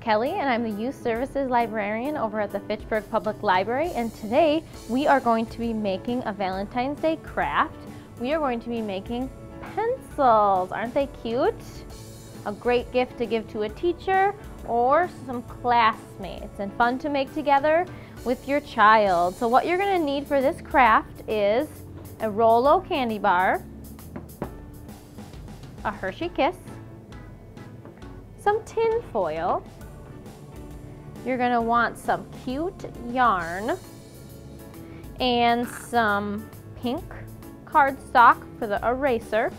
Kelly and I'm the Youth Services Librarian over at the Fitchburg Public Library, and today we are going to be making a Valentine's Day craft. We are going to be making pencils. Aren't they cute? A great gift to give to a teacher or some classmates, and fun to make together with your child. So what you're going to need for this craft is a Rolo candy bar, a Hershey Kiss, some tin foil. You're going to want some cute yarn and some pink cardstock for the eraser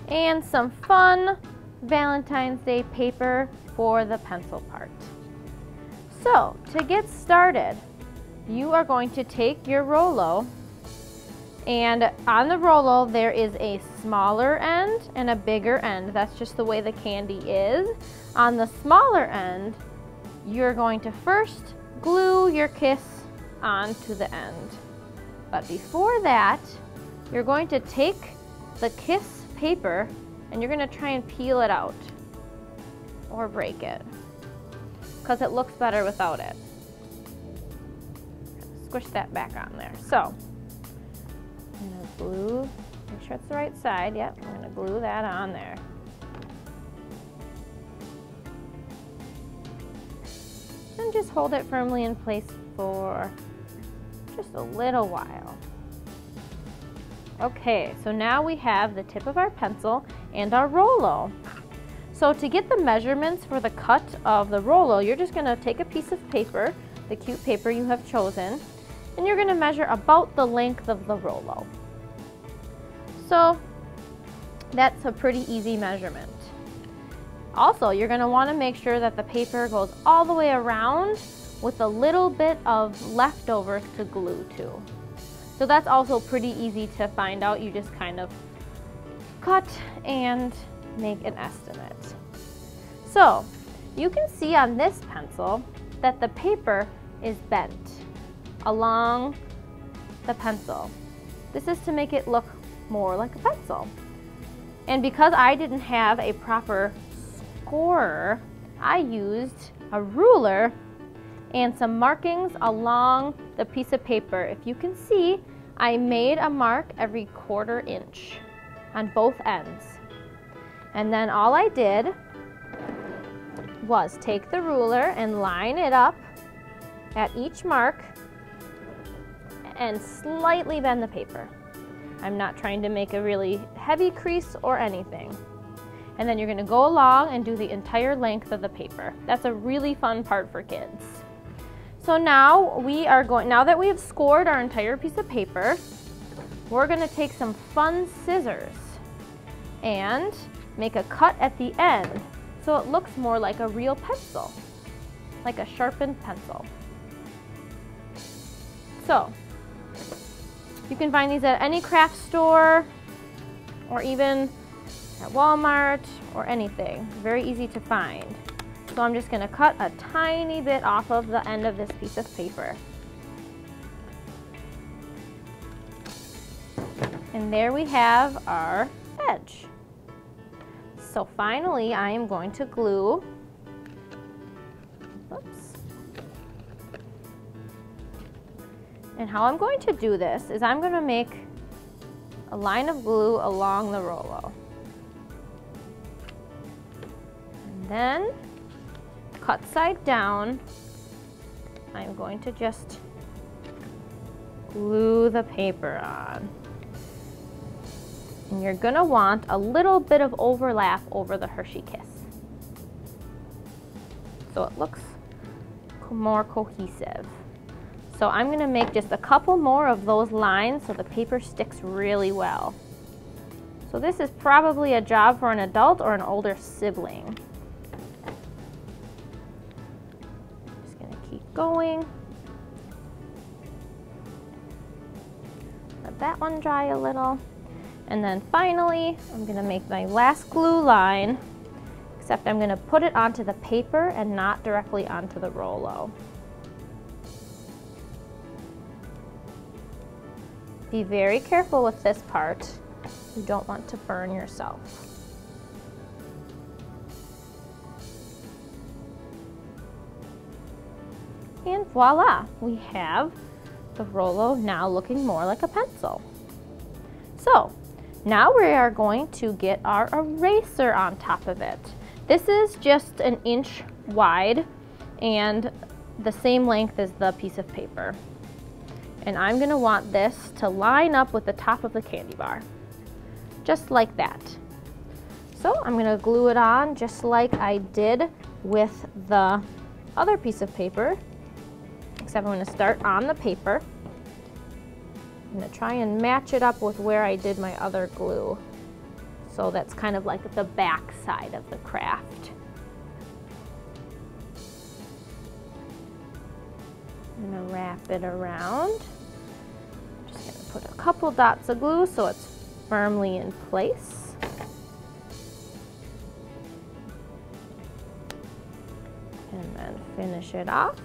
and some fun Valentine's Day paper for the pencil part. So to get started, you are going to take your Rolo, and on the Rolo there is a smaller end and a bigger end. That's just the way the candy is. On the smaller end, you're going to first glue your kiss onto the end. But before that, you're going to take the kiss paper and you're going to try and peel it out or break it because it looks better without it. Squish that back on there. So I'm going to glue, make sure it's the right side. Yep, I'm going to glue that on there. And just hold it firmly in place for just a little while. Okay, so now we have the tip of our pencil and our Rolo. So to get the measurements for the cut of the Rolo, you're just going to take a piece of paper, the cute paper you have chosen, and you're going to measure about the length of the Rolo. So that's a pretty easy measurement. Also, you're going to want to make sure that the paper goes all the way around with a little bit of leftovers to glue to. So that's also pretty easy to find out. You just kind of cut and make an estimate. So you can see on this pencil that the paper is bent along the pencil. This is to make it look more like a pencil. And because I didn't have a proper scorer, I used a ruler and some markings along the piece of paper. If you can see, I made a mark every 1/4 inch on both ends. And then all I did was take the ruler and line it up at each mark and slightly bend the paper. I'm not trying to make a really heavy crease or anything. And then you're going to go along and do the entire length of the paper. That's a really fun part for kids. So now now that we have scored our entire piece of paper, we're going to take some fun scissors and make a cut at the end so it looks more like a real pencil, like a sharpened pencil. So you can find these at any craft store or even at Walmart or anything. Very easy to find. So I'm just going to cut a tiny bit off of the end of this piece of paper. And there we have our edge. So finally I am going to glue, oops. And how I'm going to do this is I'm going to make a line of glue along the Rolo. And then cut side down, I'm going to just glue the paper on. And you're going to want a little bit of overlap over the Hershey Kiss, so it looks more cohesive. So I'm going to make just a couple more of those lines so the paper sticks really well. So this is probably a job for an adult or an older sibling. Keep going. Let that one dry a little. And then finally, I'm going to make my last glue line, except I'm going to put it onto the paper and not directly onto the Rolo. Be very careful with this part. You don't want to burn yourself. And voila, we have the Rolo now looking more like a pencil. So now we are going to get our eraser on top of it. This is just an inch wide and the same length as the piece of paper. And I'm going to want this to line up with the top of the candy bar, just like that. So I'm going to glue it on just like I did with the other piece of paper, except I'm going to start on the paper. I'm going to try and match it up with where I did my other glue. So that's kind of like the back side of the craft. I'm going to wrap it around. Just going to put a couple dots of glue so it's firmly in place. And then finish it off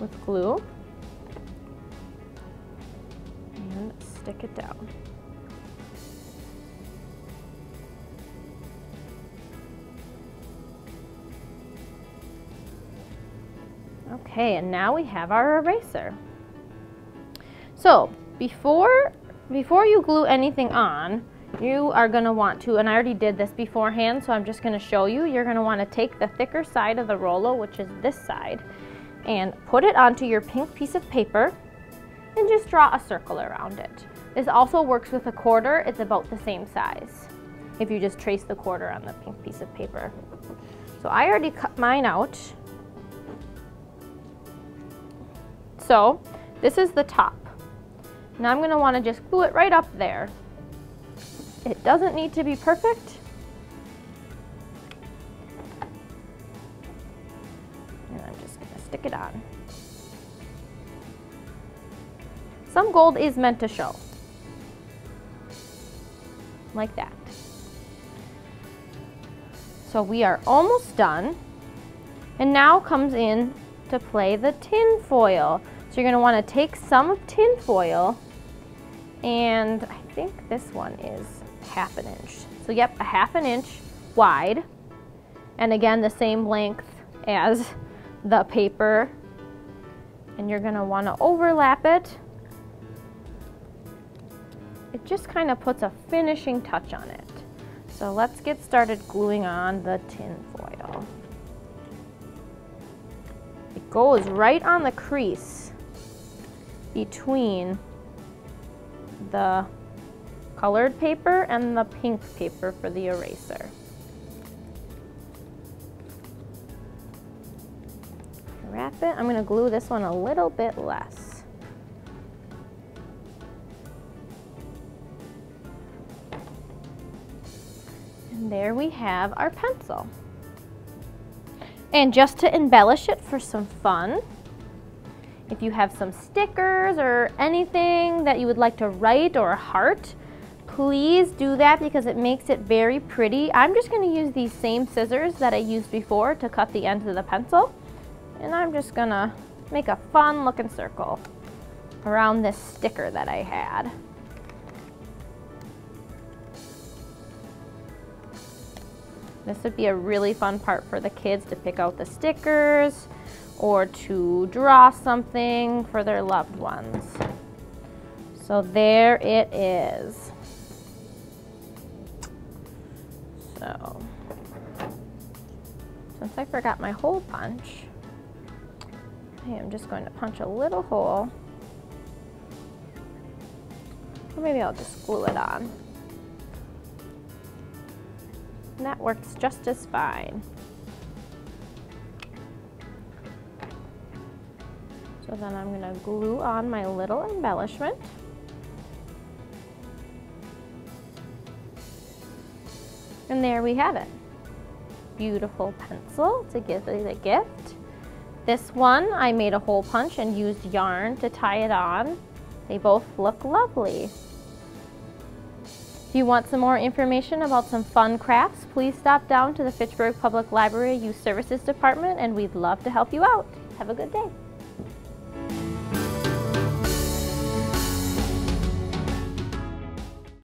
with glue and stick it down. Okay, and now we have our eraser. So before you glue anything on, you are going to want to, and I already did this beforehand, so I'm just going to show you, you're going to want to take the thicker side of the Rolo, which is this side, and put it onto your pink piece of paper and just draw a circle around it. This also works with a quarter. It's about the same size if you just trace the quarter on the pink piece of paper. So I already cut mine out. So this is the top. Now I'm going to want to just glue it right up there. It doesn't need to be perfect. And I'm just going to stick it on. Some gold is meant to show. Like that. So we are almost done. And now comes in to play the tin foil. So you're going to want to take some tin foil, and I think this one is 1/2 an inch. So yep, 1/2 an inch wide, and again the same length as the paper. And you're going to want to overlap it. It just kind of puts a finishing touch on it. So let's get started gluing on the tin foil. It goes right on the crease between the colored paper and the pink paper for the eraser. Wrap it. I'm going to glue this one a little bit less. And there we have our pencil. And just to embellish it for some fun, if you have some stickers or anything that you would like to write or heart, please do that because it makes it very pretty. I'm just going to use these same scissors that I used before to cut the ends of the pencil. And I'm just going to make a fun looking circle around this sticker that I had. This would be a really fun part for the kids to pick out the stickers or to draw something for their loved ones. So there it is. So, since I forgot my hole punch, I am just going to punch a little hole. Or maybe I'll just glue it on. And that works just as fine. So then I'm going to glue on my little embellishment. And there we have it. Beautiful pencil to give as a gift. This one I made a hole punch and used yarn to tie it on. They both look lovely. If you want some more information about some fun crafts, please stop down to the Fitchburg Public Library Youth Services Department and we'd love to help you out. Have a good day.